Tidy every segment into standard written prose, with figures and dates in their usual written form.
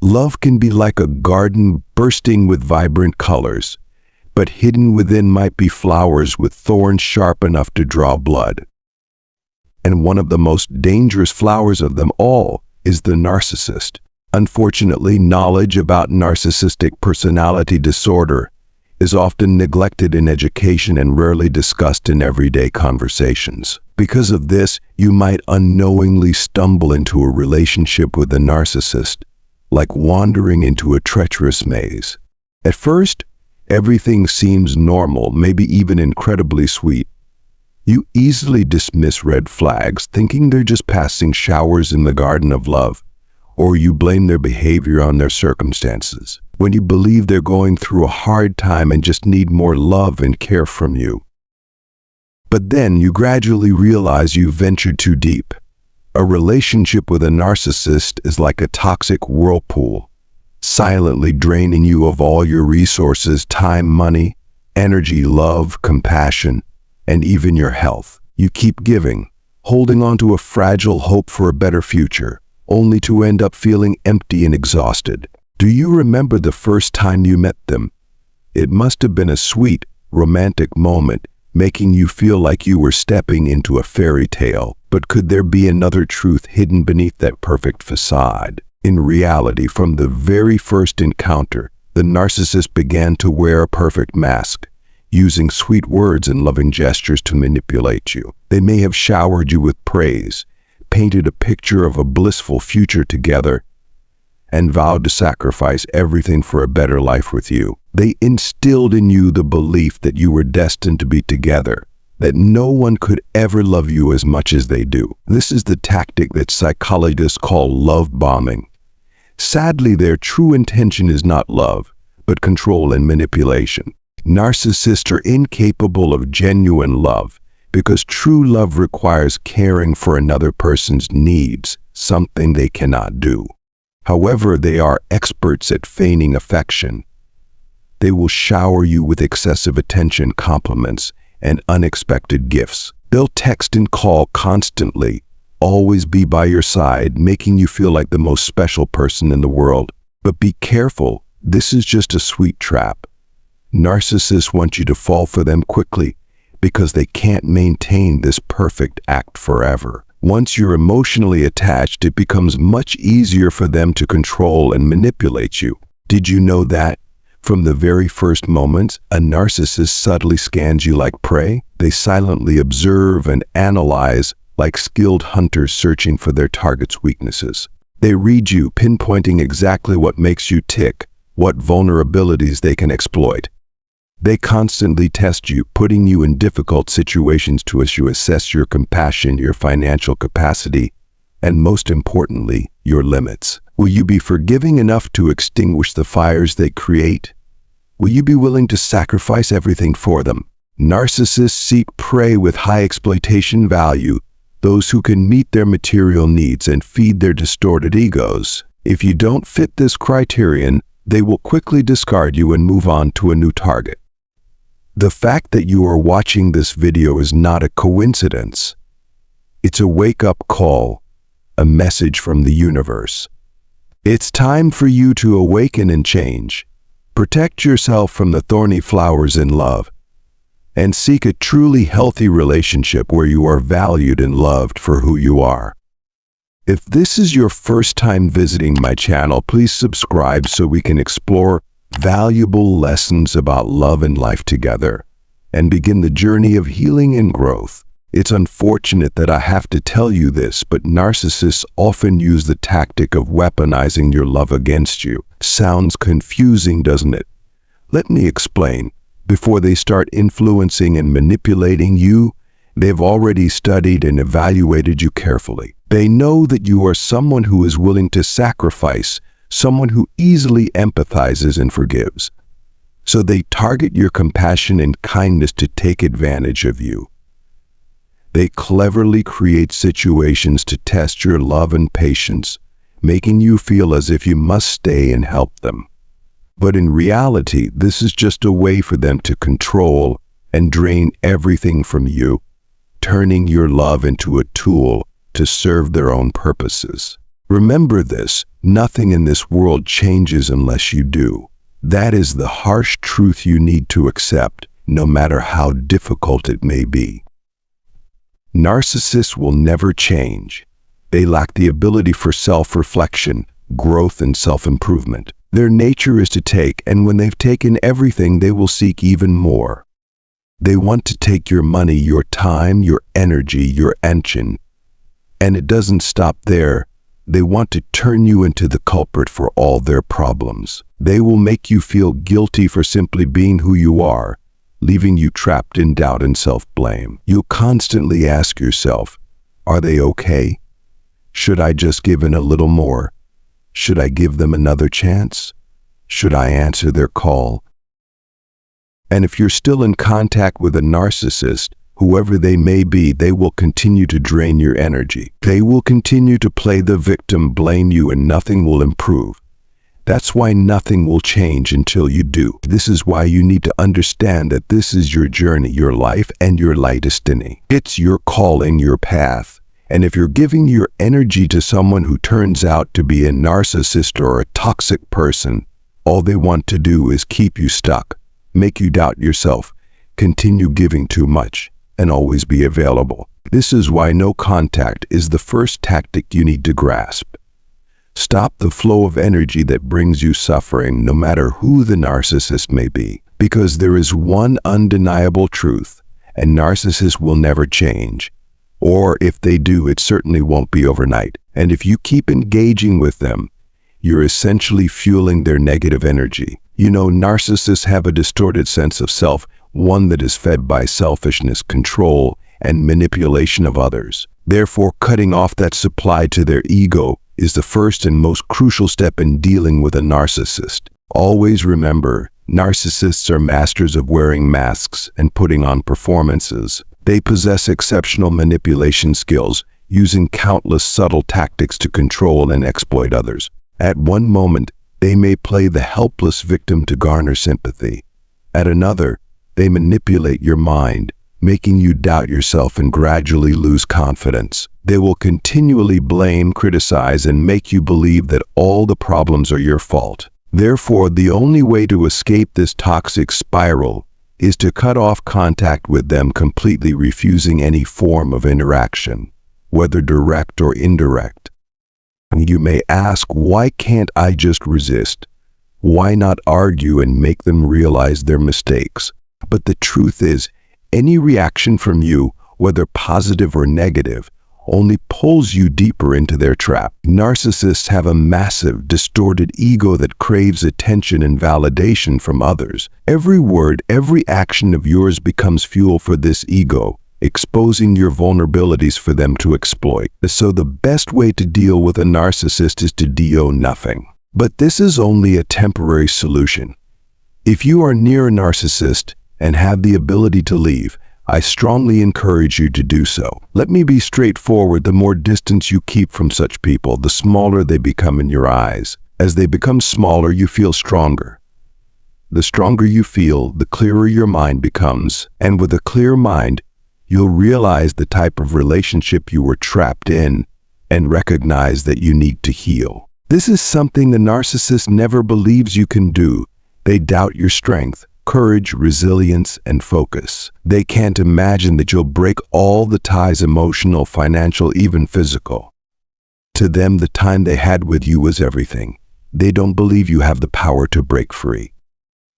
Love can be like a garden bursting with vibrant colors, but hidden within might be flowers with thorns sharp enough to draw blood. And one of the most dangerous flowers of them all is the narcissist. Unfortunately, knowledge about narcissistic personality disorder is often neglected in education and rarely discussed in everyday conversations. Because of this, you might unknowingly stumble into a relationship with a narcissist, like wandering into a treacherous maze. At first, everything seems normal, maybe even incredibly sweet. You easily dismiss red flags, thinking they're just passing showers in the garden of love, or you blame their behavior on their circumstances, when you believe they're going through a hard time and just need more love and care from you. But then you gradually realize you've ventured too deep. A relationship with a narcissist is like a toxic whirlpool, silently draining you of all your resources, time, money, energy, love, compassion, and even your health. You keep giving, holding on to a fragile hope for a better future, only to end up feeling empty and exhausted. Do you remember the first time you met them? It must have been a sweet, romantic moment, making you feel like you were stepping into a fairy tale. But could there be another truth hidden beneath that perfect facade? In reality, from the very first encounter, the narcissist began to wear a perfect mask, using sweet words and loving gestures to manipulate you. They may have showered you with praise, painted a picture of a blissful future together, and vowed to sacrifice everything for a better life with you. They instilled in you the belief that you were destined to be together, that no one could ever love you as much as they do. This is the tactic that psychologists call love bombing. Sadly, their true intention is not love, but control and manipulation. Narcissists are incapable of genuine love, because true love requires caring for another person's needs, something they cannot do. However, they are experts at feigning affection. They will shower you with excessive attention, compliments, and unexpected gifts. They'll text and call constantly, always be by your side, making you feel like the most special person in the world. But be careful, this is just a sweet trap. Narcissists want you to fall for them quickly, because they can't maintain this perfect act forever. Once you're emotionally attached, it becomes much easier for them to control and manipulate you. Did you know that? From the very first moments, a narcissist subtly scans you like prey. They silently observe and analyze like skilled hunters searching for their target's weaknesses. They read you, pinpointing exactly what makes you tick, what vulnerabilities they can exploit. They constantly test you, putting you in difficult situations to assess your compassion, your financial capacity, and most importantly, your limits. Will you be forgiving enough to extinguish the fires they create? Will you be willing to sacrifice everything for them? Narcissists seek prey with high exploitation value, those who can meet their material needs and feed their distorted egos. If you don't fit this criterion, they will quickly discard you and move on to a new target. The fact that you are watching this video is not a coincidence. It's a wake-up call, a message from the universe. It's time for you to awaken and change. Protect yourself from the thorny flowers in love, and seek a truly healthy relationship where you are valued and loved for who you are. If this is your first time visiting my channel, please subscribe so we can explore valuable lessons about love and life together, and begin the journey of healing and growth. It's unfortunate that I have to tell you this, but narcissists often use the tactic of weaponizing your love against you. Sounds confusing, doesn't it? Let me explain. Before they start influencing and manipulating you, they've already studied and evaluated you carefully. They know that you are someone who is willing to sacrifice, someone who easily empathizes and forgives. So they target your compassion and kindness to take advantage of you. They cleverly create situations to test your love and patience, making you feel as if you must stay and help them. But in reality, this is just a way for them to control and drain everything from you, turning your love into a tool to serve their own purposes. Remember this, Nothing in this world changes unless you do. That is the harsh truth you need to accept, no matter how difficult it may be. Narcissists will never change. They lack the ability for self-reflection, growth, and self-improvement. Their nature is to take, and when they've taken everything, they will seek even more. They want to take your money, your time, your energy, your attention. And it doesn't stop there. They want to turn you into the culprit for all their problems. They will make you feel guilty for simply being who you are, leaving you trapped in doubt and self-blame. You'll constantly ask yourself, are they okay? Should I just give in a little more? Should I give them another chance? Should I answer their call? And if you're still in contact with a narcissist, whoever they may be, they will continue to drain your energy. They will continue to play the victim, blame you, and nothing will improve. That's why nothing will change until you do. This is why you need to understand that this is your journey, your life, and your destiny. It's your calling, your path. And if you're giving your energy to someone who turns out to be a narcissist or a toxic person, all they want to do is keep you stuck, make you doubt yourself, continue giving too much, and always be available. This is why no contact is the first tactic you need to grasp. Stop the flow of energy that brings you suffering, no matter who the narcissist may be, because there is one undeniable truth, and narcissists will never change. Or if they do, it certainly won't be overnight. And if you keep engaging with them, you're essentially fueling their negative energy. You know, narcissists have a distorted sense of self, one that is fed by selfishness, control, and manipulation of others. Therefore, cutting off that supply to their ego is the first and most crucial step in dealing with a narcissist. Always remember, narcissists are masters of wearing masks and putting on performances. They possess exceptional manipulation skills, using countless subtle tactics to control and exploit others. At one moment, they may play the helpless victim to garner sympathy. At another, they manipulate your mind, making you doubt yourself and gradually lose confidence. They will continually blame, criticize, and make you believe that all the problems are your fault. Therefore, the only way to escape this toxic spiral is to cut off contact with them completely, refusing any form of interaction, whether direct or indirect. You may ask, why can't I just resist? Why not argue and make them realize their mistakes? But the truth is, any reaction from you, whether positive or negative, only pulls you deeper into their trap. Narcissists have a massive, distorted ego that craves attention and validation from others. Every word, every action of yours becomes fuel for this ego, exposing your vulnerabilities for them to exploit. So the best way to deal with a narcissist is to do nothing. But this is only a temporary solution. If you are near a narcissist and have the ability to leave, I strongly encourage you to do so. Let me be straightforward. The more distance you keep from such people, the smaller they become in your eyes. As they become smaller, you feel stronger. The stronger you feel, the clearer your mind becomes. And with a clear mind, you'll realize the type of relationship you were trapped in and recognize that you need to heal. This is something the narcissist never believes you can do. They doubt your strength, courage, resilience, and focus. They can't imagine that you'll break all the ties, emotional, financial, even physical. To them, the time they had with you was everything. They don't believe you have the power to break free.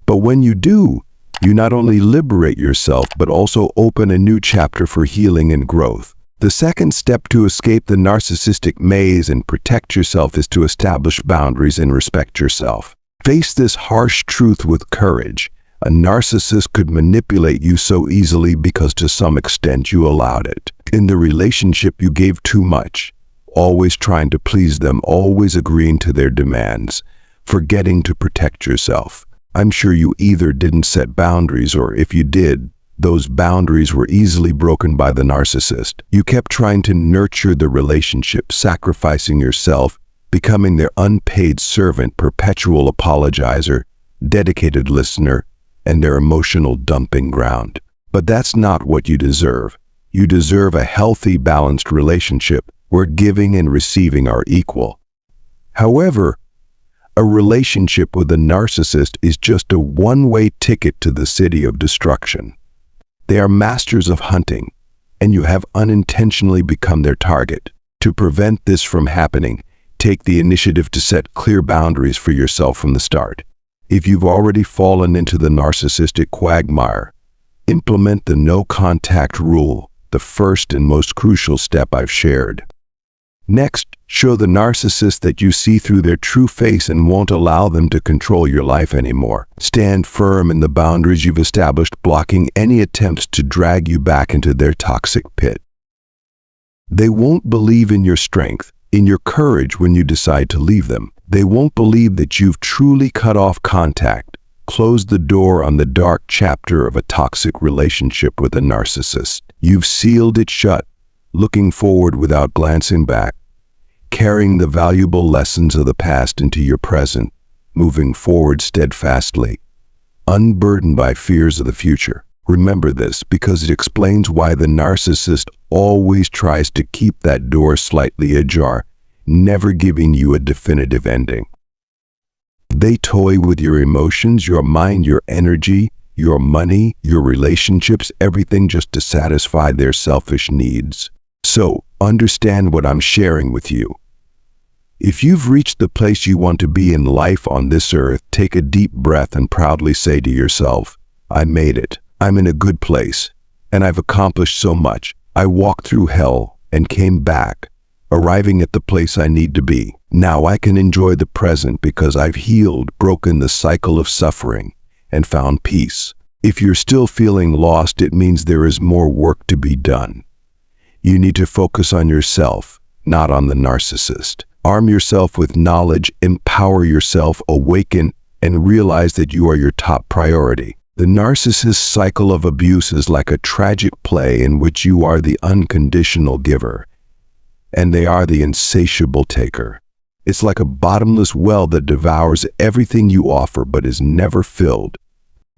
But when you do, you not only liberate yourself, but also open a new chapter for healing and growth. The second step to escape the narcissistic maze and protect yourself is to establish boundaries and respect yourself. Face this harsh truth with courage. A narcissist could manipulate you so easily because to some extent you allowed it. In the relationship, you gave too much, always trying to please them, always agreeing to their demands, forgetting to protect yourself. I'm sure you either didn't set boundaries, or if you did, those boundaries were easily broken by the narcissist. You kept trying to nurture the relationship, sacrificing yourself, becoming their unpaid servant, perpetual apologizer, dedicated listener, and their emotional dumping ground. But that's not what you deserve. You deserve a healthy, balanced relationship where giving and receiving are equal. However, a relationship with a narcissist is just a one-way ticket to the city of destruction. They are masters of hunting, and you have unintentionally become their target. To prevent this from happening, take the initiative to set clear boundaries for yourself from the start. If you've already fallen into the narcissistic quagmire, implement the no-contact rule, the first and most crucial step I've shared. Next, show the narcissist that you see through their true face and won't allow them to control your life anymore. Stand firm in the boundaries you've established, blocking any attempts to drag you back into their toxic pit. They won't believe in your strength, in your courage when you decide to leave them. They won't believe that you've truly cut off contact, closed the door on the dark chapter of a toxic relationship with a narcissist. You've sealed it shut, looking forward without glancing back, carrying the valuable lessons of the past into your present, moving forward steadfastly, unburdened by fears of the future. Remember this because it explains why the narcissist always tries to keep that door slightly ajar, never giving you a definitive ending. They toy with your emotions, your mind, your energy, your money, your relationships, everything just to satisfy their selfish needs. So, understand what I'm sharing with you. If you've reached the place you want to be in life on this earth, take a deep breath and proudly say to yourself, I made it. I'm in a good place, and I've accomplished so much. I walked through hell and came back, arriving at the place I need to be. Now I can enjoy the present because I've healed, broken the cycle of suffering, and found peace. If you're still feeling lost, it means there is more work to be done. You need to focus on yourself, not on the narcissist. Arm yourself with knowledge, empower yourself, awaken, and realize that you are your top priority. The narcissist's cycle of abuse is like a tragic play in which you are the unconditional giver, and they are the insatiable taker. It's like a bottomless well that devours everything you offer but is never filled.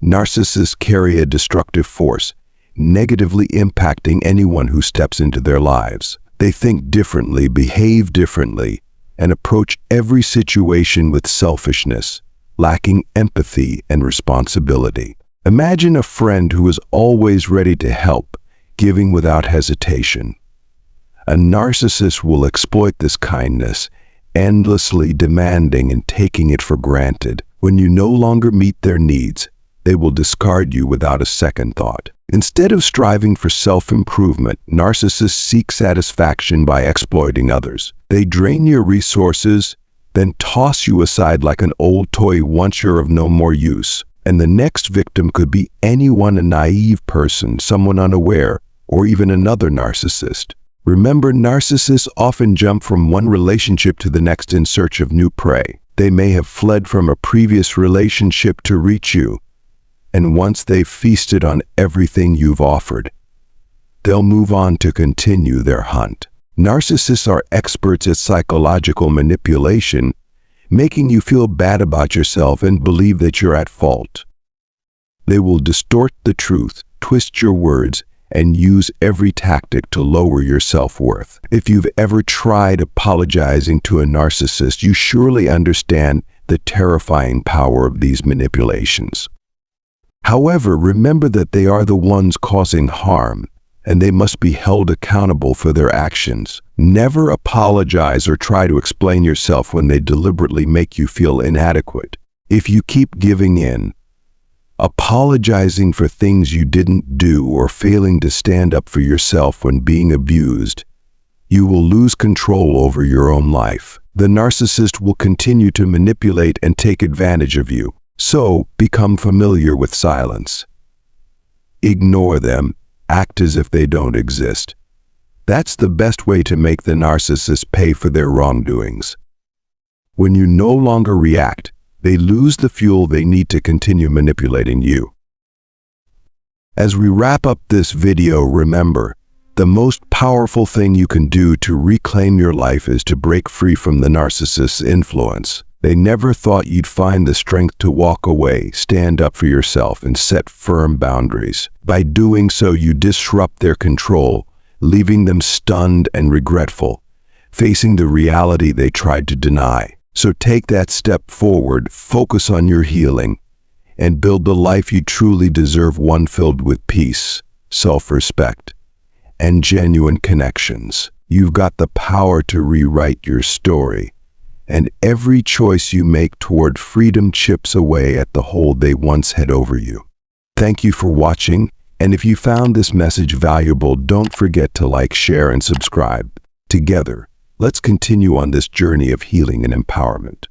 Narcissists carry a destructive force, negatively impacting anyone who steps into their lives. They think differently, behave differently, and approach every situation with selfishness, lacking empathy and responsibility. Imagine a friend who is always ready to help, giving without hesitation. A narcissist will exploit this kindness, endlessly demanding and taking it for granted. When you no longer meet their needs, they will discard you without a second thought. Instead of striving for self-improvement, narcissists seek satisfaction by exploiting others. They drain your resources, then toss you aside like an old toy once you're of no more use. And the next victim could be anyone, a naive person, someone unaware, or even another narcissist. Remember, narcissists often jump from one relationship to the next in search of new prey. They may have fled from a previous relationship to reach you, and once they've feasted on everything you've offered, they'll move on to continue their hunt. Narcissists are experts at psychological manipulation, making you feel bad about yourself and believe that you're at fault. They will distort the truth, twist your words, and use every tactic to lower your self-worth. If you've ever tried apologizing to a narcissist, you surely understand the terrifying power of these manipulations. However, remember that they are the ones causing harm, and they must be held accountable for their actions. Never apologize or try to explain yourself when they deliberately make you feel inadequate. If you keep giving in, apologizing for things you didn't do, or failing to stand up for yourself when being abused, you will lose control over your own life. The narcissist will continue to manipulate and take advantage of you. So, become familiar with silence. Ignore them. Act as if they don't exist. That's the best way to make the narcissist pay for their wrongdoings. When you no longer react, they lose the fuel they need to continue manipulating you. As we wrap up this video, remember, the most powerful thing you can do to reclaim your life is to break free from the narcissist's influence. They never thought you'd find the strength to walk away, stand up for yourself, and set firm boundaries. By doing so, you disrupt their control, leaving them stunned and regretful, facing the reality they tried to deny. So take that step forward, focus on your healing, and build the life you truly deserve, one filled with peace, self-respect, and genuine connections. You've got the power to rewrite your story, and every choice you make toward freedom chips away at the hold they once had over you. Thank you for watching, and if you found this message valuable, don't forget to like, share, and subscribe. Together, let's continue on this journey of healing and empowerment.